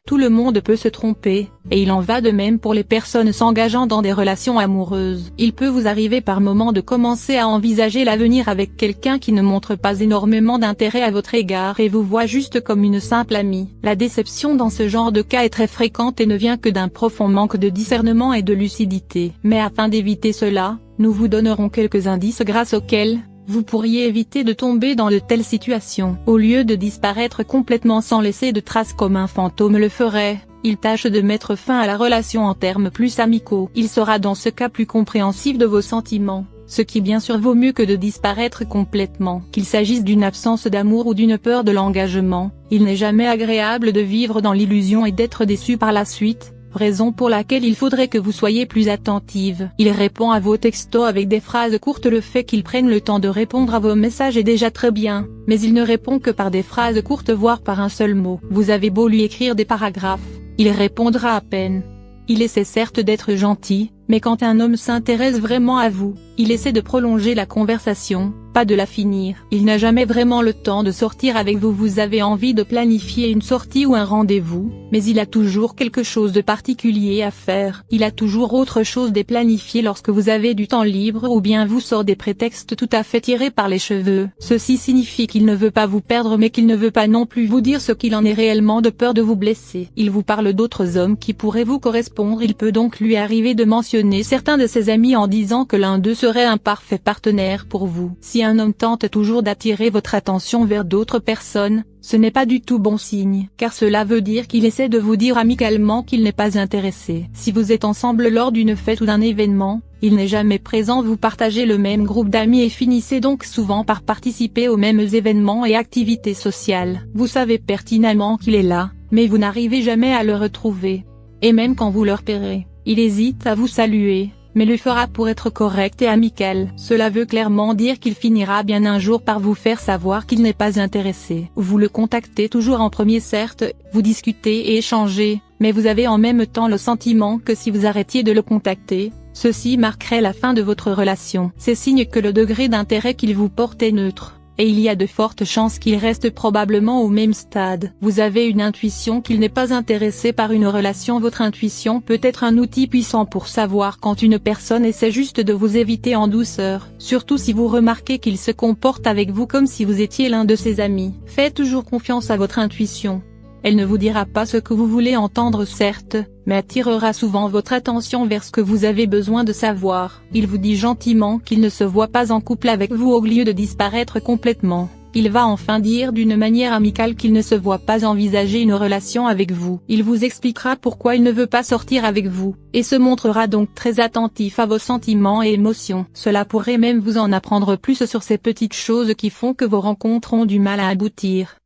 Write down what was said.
Tout le monde peut se tromper, et il en va de même pour les personnes s'engageant dans des relations amoureuses. Il peut vous arriver par moments de commencer à envisager l'avenir avec quelqu'un qui ne montre pas énormément d'intérêt à votre égard et vous voit juste comme une simple amie. La déception dans ce genre de cas est très fréquente et ne vient que d'un profond manque de discernement et de lucidité. Mais afin d'éviter cela, nous vous donnerons quelques indices grâce auxquels vous pourriez éviter de tomber dans de telles situations. Au lieu de disparaître complètement sans laisser de traces comme un fantôme le ferait, il tâche de mettre fin à la relation en termes plus amicaux. Il sera dans ce cas plus compréhensif de vos sentiments, ce qui bien sûr vaut mieux que de disparaître complètement. Qu'il s'agisse d'une absence d'amour ou d'une peur de l'engagement, il n'est jamais agréable de vivre dans l'illusion et d'être déçu par la suite. Raison pour laquelle il faudrait que vous soyez plus attentive. Il répond à vos textos avec des phrases courtes. Le fait qu'il prenne le temps de répondre à vos messages est déjà très bien, mais il ne répond que par des phrases courtes voire par un seul mot. Vous avez beau lui écrire des paragraphes, il répondra à peine. Il essaie certes d'être gentil, mais quand un homme s'intéresse vraiment à vous, il essaie de prolonger la conversation, pas de la finir. Il n'a jamais vraiment le temps de sortir avec vous. Vous avez envie de planifier une sortie ou un rendez-vous, mais il a toujours quelque chose de particulier à faire. Il a toujours autre chose de planifié lorsque vous avez du temps libre ou bien vous sort des prétextes tout à fait tirés par les cheveux. Ceci signifie qu'il ne veut pas vous perdre mais qu'il ne veut pas non plus vous dire ce qu'il en est réellement de peur de vous blesser. Il vous parle d'autres hommes qui pourraient vous correspondre. Il peut donc lui arriver de mentionner certains de ses amis en disant que l'un d'eux serait un parfait partenaire pour vous. Si un homme tente toujours d'attirer votre attention vers d'autres personnes, ce n'est pas du tout bon signe, car cela veut dire qu'il essaie de vous dire amicalement qu'il n'est pas intéressé. Si vous êtes ensemble lors d'une fête ou d'un événement, il n'est jamais présent. Vous partagez le même groupe d'amis et finissez donc souvent par participer aux mêmes événements et activités sociales. Vous savez pertinemment qu'il est là, mais vous n'arrivez jamais à le retrouver. Et même quand vous le repérez, il hésite à vous saluer, mais le fera pour être correct et amical. Cela veut clairement dire qu'il finira bien un jour par vous faire savoir qu'il n'est pas intéressé. Vous le contactez toujours en premier certes, vous discutez et échangez, mais vous avez en même temps le sentiment que si vous arrêtiez de le contacter, ceci marquerait la fin de votre relation. C'est signe que le degré d'intérêt qu'il vous porte est neutre, et il y a de fortes chances qu'il reste probablement au même stade. Vous avez une intuition qu'il n'est pas intéressé par une relation. Votre intuition peut être un outil puissant pour savoir quand une personne essaie juste de vous éviter en douceur, surtout si vous remarquez qu'il se comporte avec vous comme si vous étiez l'un de ses amis. Faites toujours confiance à votre intuition. Elle ne vous dira pas ce que vous voulez entendre certes, mais attirera souvent votre attention vers ce que vous avez besoin de savoir. Il vous dit gentiment qu'il ne se voit pas en couple avec vous au lieu de disparaître complètement. Il va enfin dire d'une manière amicale qu'il ne se voit pas envisager une relation avec vous. Il vous expliquera pourquoi il ne veut pas sortir avec vous, et se montrera donc très attentif à vos sentiments et émotions. Cela pourrait même vous en apprendre plus sur ces petites choses qui font que vos rencontres ont du mal à aboutir.